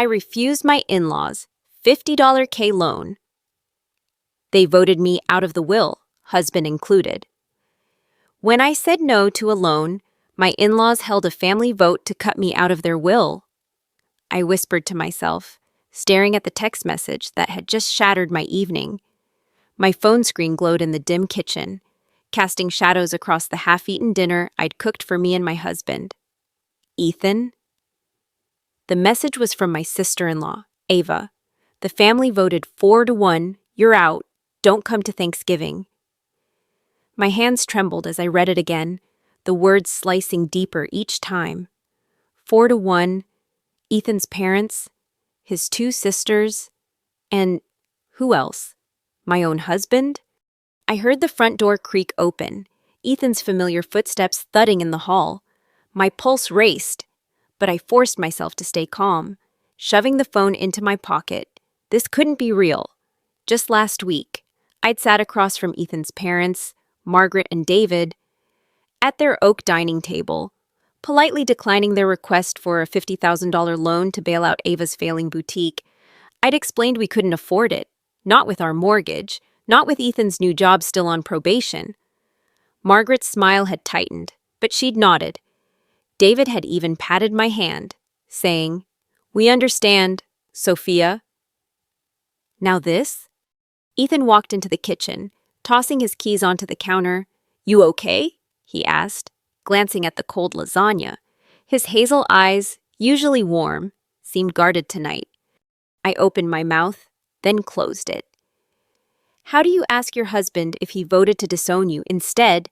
I refused my in-laws' $50 K loan. They voted me out of the will, husband included. When I said no to a loan, my in-laws held a family vote to cut me out of their will. I whispered to myself, staring at the text message that had just shattered my evening. My phone screen glowed in the dim kitchen, casting shadows across the half-eaten dinner I'd cooked for me and my husband. Ethan? The message was from my sister-in-law, Ava. The family voted 4-1, you're out, don't come to Thanksgiving. My hands trembled as I read it again, the words slicing deeper each time. 4-1, Ethan's parents, his 2 sisters, and who else? My own husband? I heard the front door creak open, Ethan's familiar footsteps thudding in the hall. My pulse raced, but I forced myself to stay calm, shoving the phone into my pocket. This couldn't be real. Just last week, I'd sat across from Ethan's parents, Margaret and David, at their oak dining table, politely declining their request for a $50,000 loan to bail out Ava's failing boutique. I'd explained we couldn't afford it, not with our mortgage, not with Ethan's new job still on probation. Margaret's smile had tightened, but she'd nodded. David had even patted my hand, saying, "We understand, Sophia." Now this? Ethan walked into the kitchen, tossing his keys onto the counter. "You okay?" he asked, glancing at the cold lasagna. His hazel eyes, usually warm, seemed guarded tonight. I opened my mouth, then closed it. How do you ask your husband if he voted to disown you? Instead,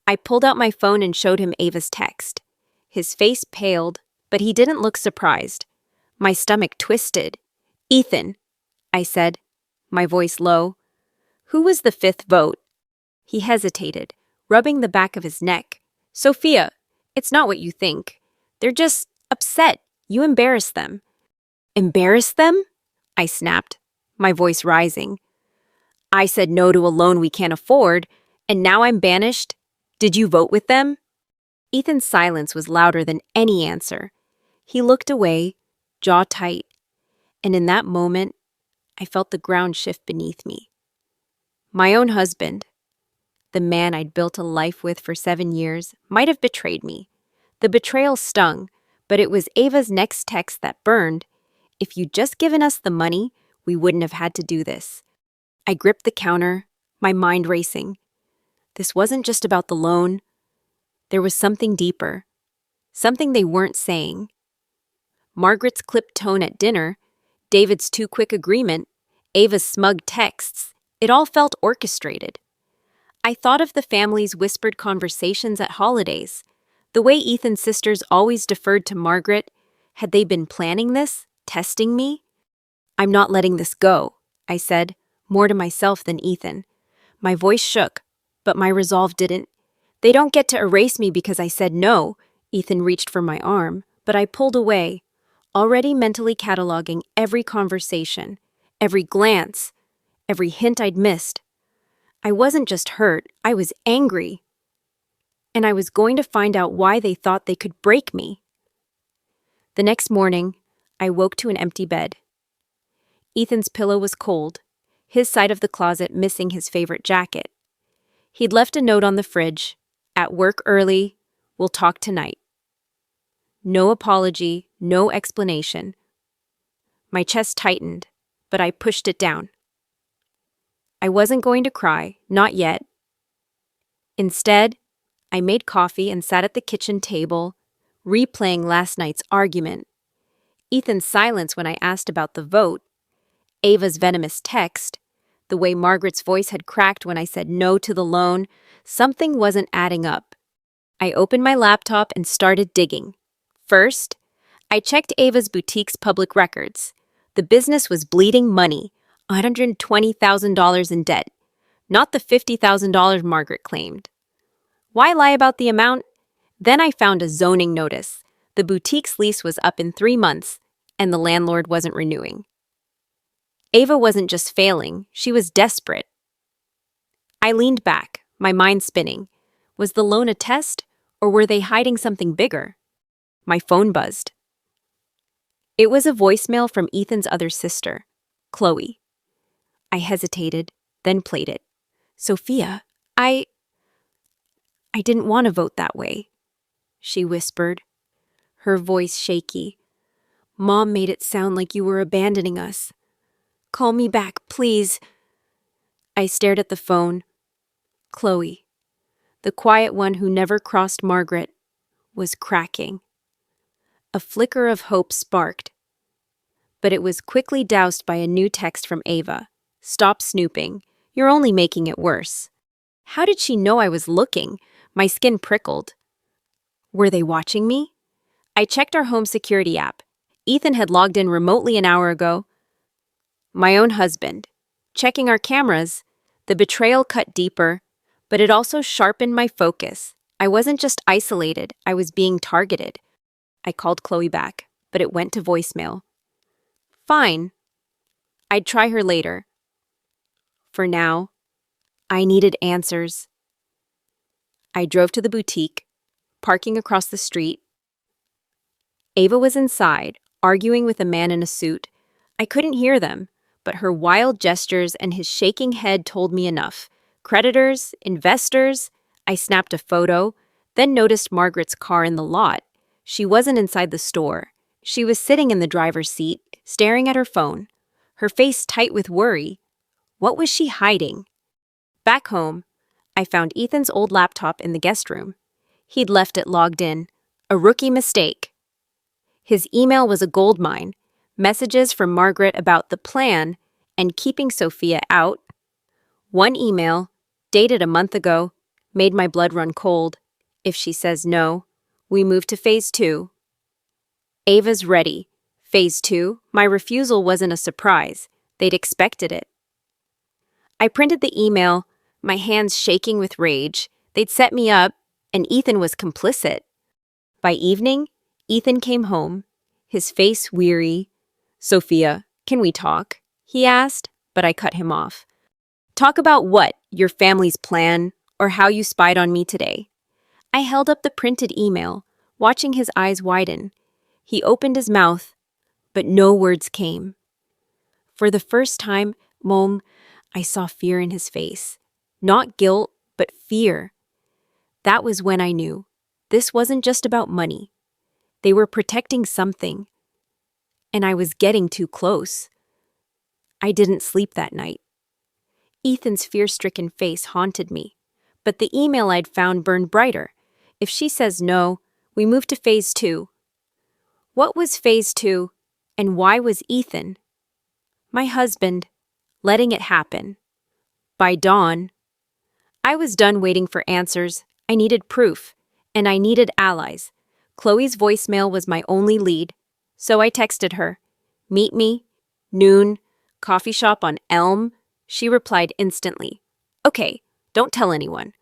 I pulled out my phone and showed him Ava's text. His face paled, but he didn't look surprised. My stomach twisted. "Ethan," I said, my voice low. "Who was the 5th vote?" He hesitated, rubbing the back of his neck. "Sophia, it's not what you think. They're just upset. You embarrassed them." "Embarrassed them?" I snapped, my voice rising. "I said no to a loan we can't afford, and now I'm banished. Did you vote with them?" Ethan's silence was louder than any answer. He looked away, jaw tight, and in that moment, I felt the ground shift beneath me. My own husband, the man I'd built a life with for 7 years, might have betrayed me. The betrayal stung, but it was Ava's next text that burned. "If you'd just given us the money, we wouldn't have had to do this." I gripped the counter, my mind racing. This wasn't just about the loan. There was something deeper, something they weren't saying. Margaret's clipped tone at dinner, David's too quick agreement, Ava's smug texts, it all felt orchestrated. I thought of the family's whispered conversations at holidays, the way Ethan's sisters always deferred to Margaret. Had they been planning this, testing me? "I'm not letting this go," I said, more to myself than Ethan. My voice shook, but my resolve didn't. "They don't get to erase me because I said no." Ethan reached for my arm, but I pulled away, already mentally cataloging every conversation, every glance, every hint I'd missed. I wasn't just hurt, I was angry. And I was going to find out why they thought they could break me. The next morning, I woke to an empty bed. Ethan's pillow was cold, his side of the closet missing his favorite jacket. He'd left a note on the fridge, "At work early, we'll talk tonight." No apology, no explanation. My chest tightened, but I pushed it down. I wasn't going to cry, not yet. Instead, I made coffee and sat at the kitchen table, replaying last night's argument. Ethan's silence when I asked about the vote, Ava's venomous text, the way Margaret's voice had cracked when I said no to the loan, something wasn't adding up. I opened my laptop and started digging. First, I checked Ava's boutique's public records. The business was bleeding money, $120,000 in debt, not the $50,000 Margaret claimed. Why lie about the amount? Then I found a zoning notice. The boutique's lease was up in 3 months, and the landlord wasn't renewing. Ava wasn't just failing, she was desperate. I leaned back, my mind spinning. Was the loan a test, or were they hiding something bigger? My phone buzzed. It was a voicemail from Ethan's other sister, Chloe. I hesitated, then played it. Sophia, I didn't want to vote that way, she whispered, her voice shaky. Mom made it sound like you were abandoning us. Call me back, please. I stared at the phone. Chloe, the quiet one who never crossed Margaret, was cracking. A flicker of hope sparked, but it was quickly doused by a new text from Ava. Stop snooping. You're only making it worse. How did she know I was looking? My skin prickled. Were they watching me? I checked our home security app. Ethan had logged in remotely an hour ago. My own husband. Checking our cameras, the betrayal cut deeper, but it also sharpened my focus. I wasn't just isolated, I was being targeted. I called Chloe back, but it went to voicemail. Fine. I'd try her later. For now, I needed answers. I drove to the boutique, parking across the street. Ava was inside, arguing with a man in a suit. I couldn't hear them, but her wild gestures and his shaking head told me enough. Creditors, investors. I snapped a photo, then noticed Margaret's car in the lot. She wasn't inside the store. She was sitting in the driver's seat, staring at her phone, her face tight with worry. What was she hiding? Back home, I found Ethan's old laptop in the guest room. He'd left it logged in. A rookie mistake. His email was a goldmine. Messages from Margaret about the plan and keeping Sophia out. One email, dated a month ago, made my blood run cold. If she says no, we move to phase 2. Ava's ready. Phase 2, my refusal wasn't a surprise. They'd expected it. I printed the email, my hands shaking with rage. They'd set me up, and Ethan was complicit. By evening, Ethan came home, his face weary. Sophia, can we talk? He asked, but I cut him off. Talk about what? Your family's plan, or how you spied on me today? I held up the printed email, watching his eyes widen. He opened his mouth, but no words came. For the first time, Mom, I saw fear in his face. Not guilt, but fear. That was when I knew. This wasn't just about money. They were protecting something. And I was getting too close. I didn't sleep that night. Ethan's fear-stricken face haunted me. But the email I'd found burned brighter. If she says no, we move to phase 2. What was phase 2, and why was Ethan? My husband, letting it happen. By dawn, I was done waiting for answers. I needed proof, and I needed allies. Chloe's voicemail was my only lead, so I texted her. Meet me, noon, coffee shop on Elm. She replied instantly. Okay, don't tell anyone.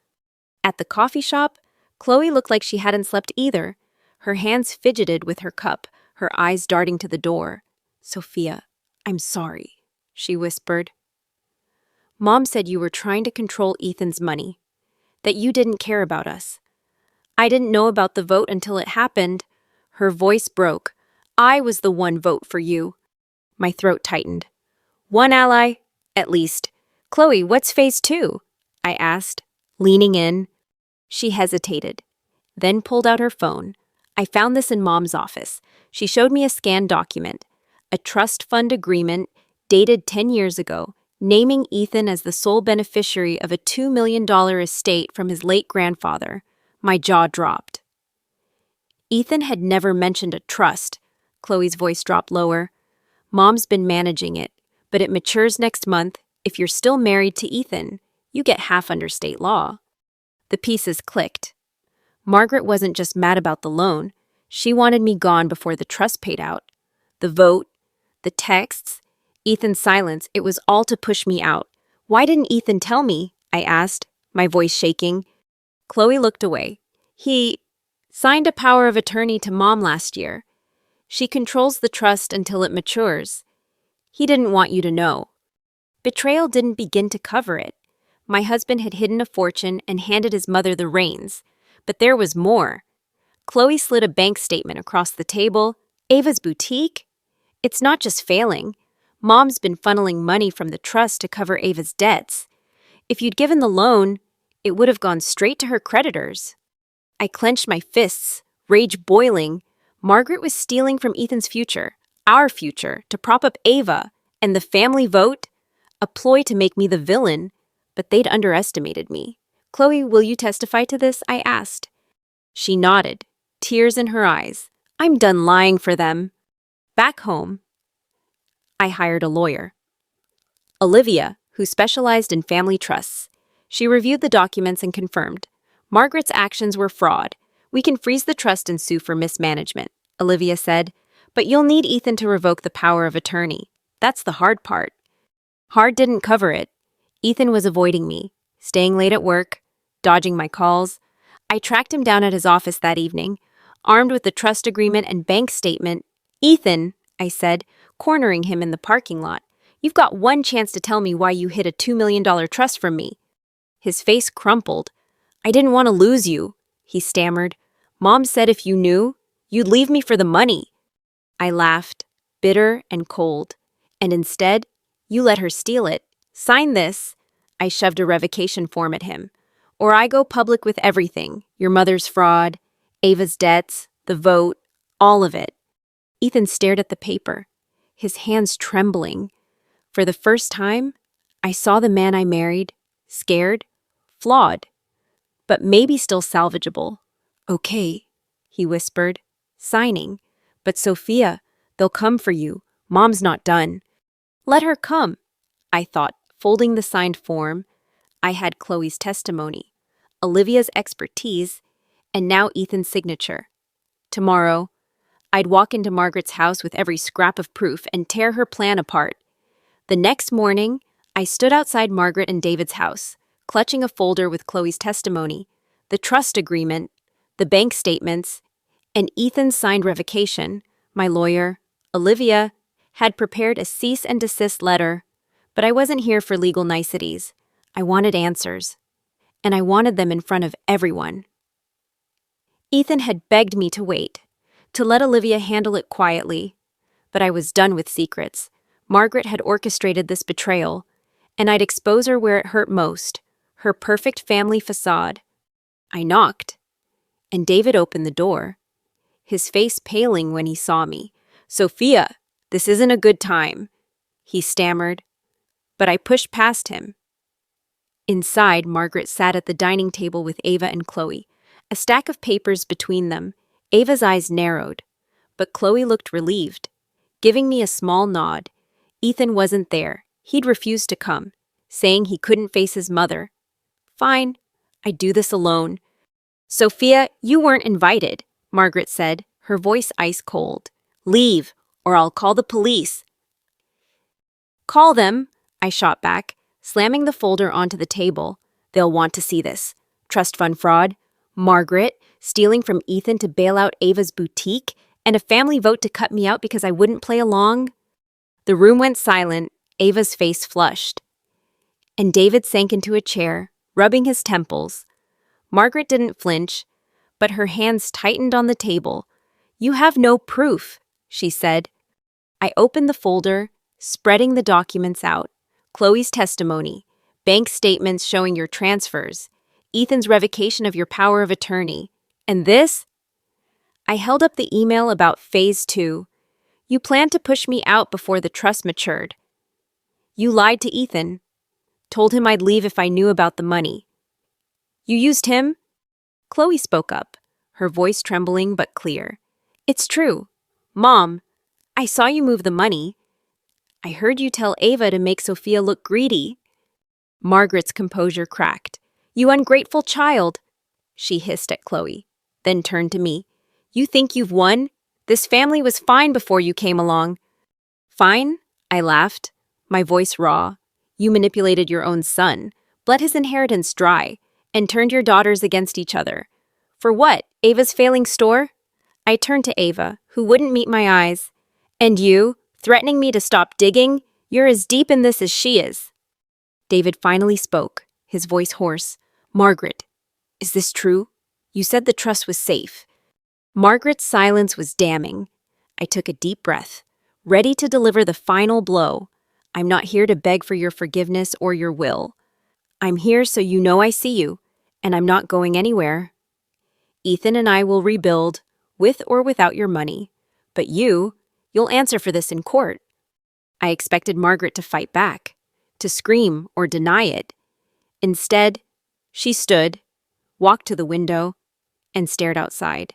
At the coffee shop, Chloe looked like she hadn't slept either. Her hands fidgeted with her cup, her eyes darting to the door. Sophia, I'm sorry, she whispered. Mom said you were trying to control Ethan's money, that you didn't care about us. I didn't know about the vote until it happened. Her voice broke. I was the one vote for you. My throat tightened. One ally, at least. Chloe, what's phase 2? I asked, leaning in. She hesitated, then pulled out her phone. I found this in Mom's office. She showed me a scanned document, a trust fund agreement dated 10 years ago, naming Ethan as the sole beneficiary of a $2 million estate from his late grandfather. My jaw dropped. Ethan had never mentioned a trust. Chloe's voice dropped lower. Mom's been managing it, but it matures next month. If you're still married to Ethan, you get half under state law. The pieces clicked. Margaret wasn't just mad about the loan. She wanted me gone before the trust paid out. The vote, the texts, Ethan's silence, it was all to push me out. Why didn't Ethan tell me? I asked, my voice shaking. Chloe looked away. He signed a power of attorney to Mom last year. She controls the trust until it matures. He didn't want you to know. Betrayal didn't begin to cover it. My husband had hidden a fortune and handed his mother the reins. But there was more. Chloe slid a bank statement across the table. Ava's boutique? It's not just failing. Mom's been funneling money from the trust to cover Ava's debts. If you'd given the loan, it would have gone straight to her creditors. I clenched my fists, rage boiling. Margaret was stealing from Ethan's future, our future, to prop up Ava, and the family vote? A ploy to make me the villain, but they'd underestimated me. Chloe, will you testify to this? I asked. She nodded, tears in her eyes. I'm done lying for them. Back home, I hired a lawyer, Olivia, who specialized in family trusts. She reviewed the documents and confirmed. Margaret's actions were fraud. We can freeze the trust and sue for mismanagement, Olivia said, but you'll need Ethan to revoke the power of attorney. That's the hard part. Hard didn't cover it. Ethan was avoiding me, staying late at work, dodging my calls. I tracked him down at his office that evening, armed with the trust agreement and bank statement. Ethan, I said, cornering him in the parking lot, you've got one chance to tell me why you hid a $2 million trust from me. His face crumpled. I didn't want to lose you, he stammered. Mom said if you knew, you'd leave me for the money. I laughed, bitter and cold. And instead, you let her steal it. Sign this. I shoved a revocation form at him. Or I go public with everything. Your mother's fraud, Ava's debts, the vote, all of it. Ethan stared at the paper, his hands trembling. For the first time, I saw the man I married, scared, flawed, but maybe still salvageable. Okay, he whispered, signing. But Sophia, they'll come for you. Mom's not done. Let her come, I thought, folding the signed form. I had Chloe's testimony, Olivia's expertise, and now Ethan's signature. Tomorrow, I'd walk into Margaret's house with every scrap of proof and tear her plan apart. The next morning, I stood outside Margaret and David's house, clutching a folder with Chloe's testimony, the trust agreement, the bank statements, and Ethan's signed revocation. My lawyer, Olivia, had prepared a cease and desist letter, but I wasn't here for legal niceties. I wanted answers, and I wanted them in front of everyone. Ethan had begged me to wait, to let Olivia handle it quietly, but I was done with secrets. Margaret had orchestrated this betrayal, and I'd expose her where it hurt most, her perfect family facade. I knocked, and David opened the door, his face paling when he saw me. Sophia, this isn't a good time, he stammered, but I pushed past him. Inside, Margaret sat at the dining table with Ava and Chloe, a stack of papers between them. Ava's eyes narrowed, but Chloe looked relieved, giving me a small nod. Ethan wasn't there. He'd refused to come, saying he couldn't face his mother. Fine, I'd do this alone. Sophia, you weren't invited, Margaret said, her voice ice cold. Leave, or I'll call the police. Call them, I shot back, slamming the folder onto the table. They'll want to see this. Trust fund fraud, Margaret stealing from Ethan to bail out Ava's boutique, and a family vote to cut me out because I wouldn't play along. The room went silent, Ava's face flushed. And David sank into a chair, rubbing his temples. Margaret didn't flinch, but her hands tightened on the table. You have no proof, she said. I opened the folder, spreading the documents out. Chloe's testimony, bank statements showing your transfers, Ethan's revocation of your power of attorney. And this? I held up the email about Phase 2. You planned to push me out before the trust matured. You lied to Ethan, told him I'd leave if I knew about the money. You used him? Chloe spoke up, her voice trembling but clear. It's true. Mom, I saw you move the money. I heard you tell Ava to make Sophia look greedy. Margaret's composure cracked. You ungrateful child, she hissed at Chloe, then turned to me. You think you've won? This family was fine before you came along. Fine? I laughed, my voice raw. You manipulated your own son, bled his inheritance dry, and turned your daughters against each other. For what? Ava's failing store? I turned to Ava, who wouldn't meet my eyes. And you, threatening me to stop digging? You're as deep in this as she is. David finally spoke, his voice hoarse. Margaret, is this true? You said the trust was safe. Margaret's silence was damning. I took a deep breath, ready to deliver the final blow. I'm not here to beg for your forgiveness or your will. I'm here so you know I see you, and I'm not going anywhere. Ethan and I will rebuild, with or without your money. But you'll answer for this in court. I expected Margaret to fight back, to scream or deny it. Instead, she stood, walked to the window, and stared outside.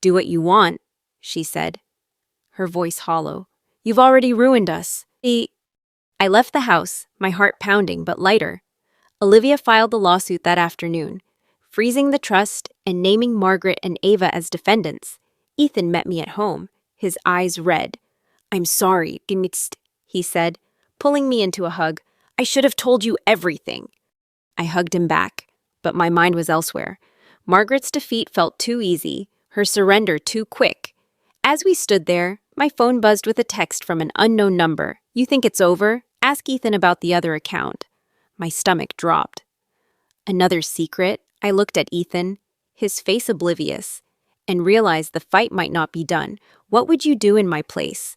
Do what you want, she said, her voice hollow. You've already ruined us. I left the house, my heart pounding but lighter. Olivia filed the lawsuit that afternoon, freezing the trust and naming Margaret and Ava as defendants. Ethan met me at home, his eyes red. I'm sorry, he said, pulling me into a hug. I should have told you everything. I hugged him back, but my mind was elsewhere. Margaret's defeat felt too easy, her surrender too quick. As we stood there, my phone buzzed with a text from an unknown number. You think it's over? Ask Ethan about the other account. My stomach dropped. Another secret? I looked at Ethan, his face oblivious, and realized the fight might not be done. What would you do in my place?